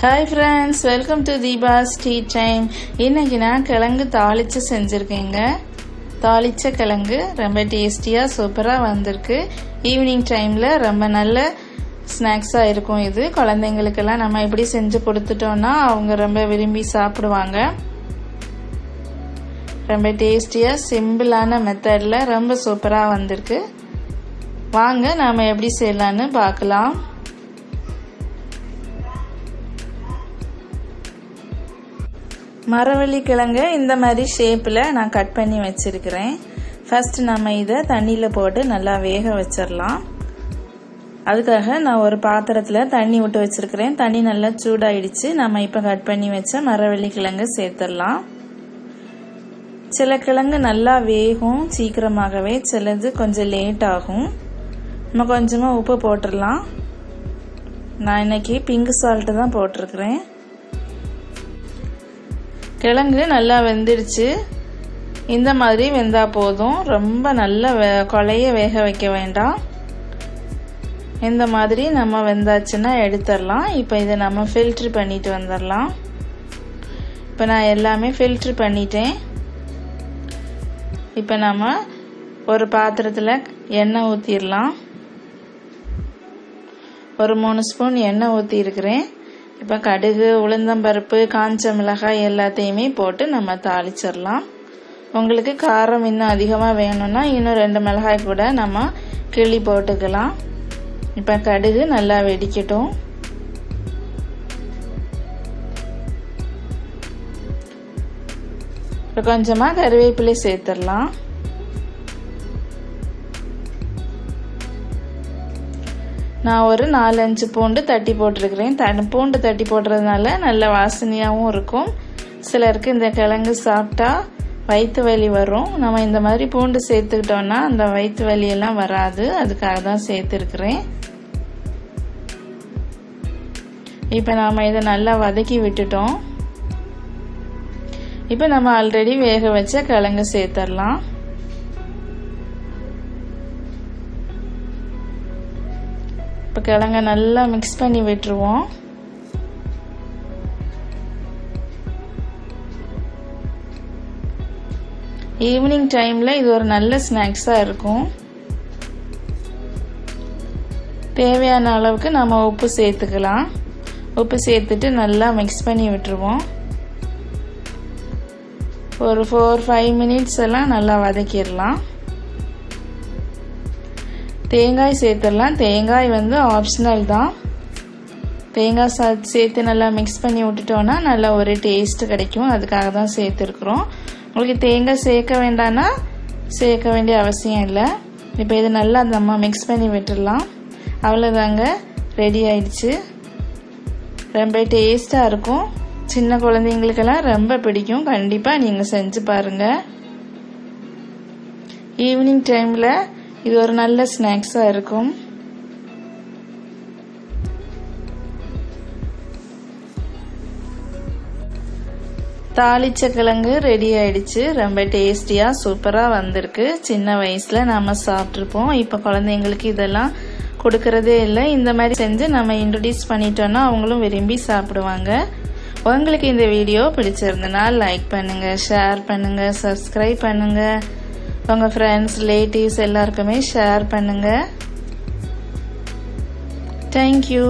Hi friends, welcome to Deepa's Tea Time. இன்னைக்கு நான் கிழங்கு தாளிச்சு செஞ்சிருக்கேங்க. தாளிச்ச கிழங்கு ரொம்ப டேஸ்டியா சூப்பரா வந்திருக்கு. ஈவினிங் டைம்ல ரொம்ப நல்ல ஸ்நாக்ஸா இருக்கும் இது. குழந்தைங்களுக்கெல்லாம் நம்ம இப்படி செஞ்சு கொடுத்துட்டோம்னா அவங்க ரொம்ப விரும்பி சாப்பிடுவாங்க. ரொம்ப டேஸ்டியா சிம்பிளான மெத்தட்ல ரொம்ப சூப்பரா வந்திருக்கு. வாங்க நாம எப்படி செய்யலாம்னு பார்க்கலாம். மரவள்ளி கிழங்கு இந்த மாதிரி ஷேப்பில் நான் கட் பண்ணி வச்சுருக்கிறேன். ஃபர்ஸ்ட் நம்ம இதை தண்ணியில் போட்டு நல்லா வேக வச்சிடலாம். அதுக்காக நான் ஒரு பாத்திரத்தில் தண்ணி விட்டு வச்சுருக்கிறேன். தண்ணி நல்லா சூடாயிடுச்சு. நம்ம இப்போ கட் பண்ணி வச்ச மரவள்ளி கிழங்கு சேர்த்துடலாம். சில கிழங்கு நல்லா வேகும் சீக்கிரமாகவே, சிலது கொஞ்சம் லேட் ஆகும். நம்ம கொஞ்சமாக உப்பு போட்டுடலாம். நான் இன்னைக்கு பிங்க் சால்ட்டு தான் போட்டிருக்கிறேன். கிழங்கு நல்லா வெந்துடுச்சு. இந்த மாதிரி வெந்தா போதும், ரொம்ப நல்லா கொலைய வேக வைக்க வேண்டாம். இந்த மாதிரி நம்ம வெந்தாச்சுன்னா எடுத்துடலாம். இப்போ இதை நம்ம ஃபில்ட்ரு பண்ணிட்டு வந்துடலாம். இப்போ நான் எல்லாமே ஃபில்ட்ரு பண்ணிட்டேன். இப்போ நம்ம ஒரு பாத்திரத்தில் எண்ணெய் ஊற்றிடலாம். ஒரு 3 ஸ்பூன் எண்ணெய் ஊற்றி இருக்கிறேன். இப்போ கடுகு, உளுந்தம்பருப்பு, காஞ்ச மிளகாய் எல்லாத்தையுமே போட்டு நம்ம தாளிச்சிடலாம். உங்களுக்கு காரம் இன்னும் அதிகமாக வேணும்னா இன்னும் 2 மிளகாய் கூட நம்ம கிள்ளி போட்டுக்கலாம். இப்போ கடுகு நல்லா வெடிக்கட்டும். இப்போ கொஞ்சமாக கருவேப்பிலை சேர்த்துடலாம். நான் ஒரு 4-5 பூண்டு தட்டி போட்டிருக்கிறேன். பூண்டு தட்டி போடுறதுனால நல்ல வாசனையாகவும் இருக்கும். சிலருக்கு இந்த கிழங்கு சாப்பிட்டா வயிற்று வலி வரும். நம்ம இந்த மாதிரி பூண்டு சேர்த்துக்கிட்டோம்னா அந்த வயிற்று வலியெல்லாம் வராது. அதுக்காக தான் சேர்த்துருக்கிறேன். இப்போ நாம் இதை நல்லா வதக்கி விட்டுட்டோம். இப்போ நம்ம ஆல்ரெடி வேக வச்ச கிழங்கு சேர்த்துடலாம். இப்போ கிழங்க நல்லா மிக்ஸ் பண்ணி விட்டுருவோம். ஈவினிங் டைமில் இது ஒரு நல்ல ஸ்நாக்ஸாக இருக்கும். தேவையான அளவுக்கு நம்ம உப்பு சேர்த்துக்கலாம். உப்பு சேர்த்துட்டு நல்லா மிக்ஸ் பண்ணி விட்டுருவோம். ஒரு 4-5 மினிட்ஸ் எல்லாம் நல்லா வதக்கிடலாம். தேங்காய் சேர்த்துடலாம். தேங்காய் ஆப்ஷனல் தான். தேங்காய் சேர்த்து நல்லா மிக்ஸ் பண்ணி விட்டுட்டோன்னா நல்லா ஒரு டேஸ்ட் கிடைக்கும். அதுக்காக தான் சேர்த்துருக்குறோம். உங்களுக்கு தேங்காய் சேர்க்க வேண்டாம்னா சேர்க்க வேண்டிய அவசியம் இல்லை. இப்போ இது நல்லா நம்ம மிக்ஸ் பண்ணி விட்டுடலாம். அவ்வளோதாங்க, ரெடி ஆயிடுச்சு. ரொம்ப டேஸ்டாக இருக்கும். சின்ன குழந்தைங்களுக்கெல்லாம் ரொம்ப பிடிக்கும். கண்டிப்பாக நீங்கள் செஞ்சு பாருங்கள். ஈவினிங் டைமில் இது ஒரு நல்ல ஸ்நாக்ஸாக இருக்கும். தாளிச்ச கிழங்கு ரெடி ஆயிடுச்சு. ரொம்ப டேஸ்டியாக சூப்பராக வந்திருக்கு. சின்ன வயசில் நம்ம சாப்பிட்ருப்போம். இப்போ குழந்தைங்களுக்கு இதெல்லாம் கொடுக்கறதே இல்லை. இந்த மாதிரி செஞ்சு நம்ம இன்ட்ரடியூஸ் பண்ணிட்டோன்னா அவங்களும் விரும்பி சாப்பிடுவாங்க. உங்களுக்கு இந்த வீடியோ பிடிச்சிருந்தனா லைக் பண்ணுங்கள், ஷேர் பண்ணுங்கள், சப்ஸ்கிரைப் பண்ணுங்கள். உங்கள் ஃப்ரெண்ட்ஸ், ரிலேட்டிவ்ஸ் எல்லாருக்குமே ஷேர் பண்ணுங்கள். தேங்க்யூ.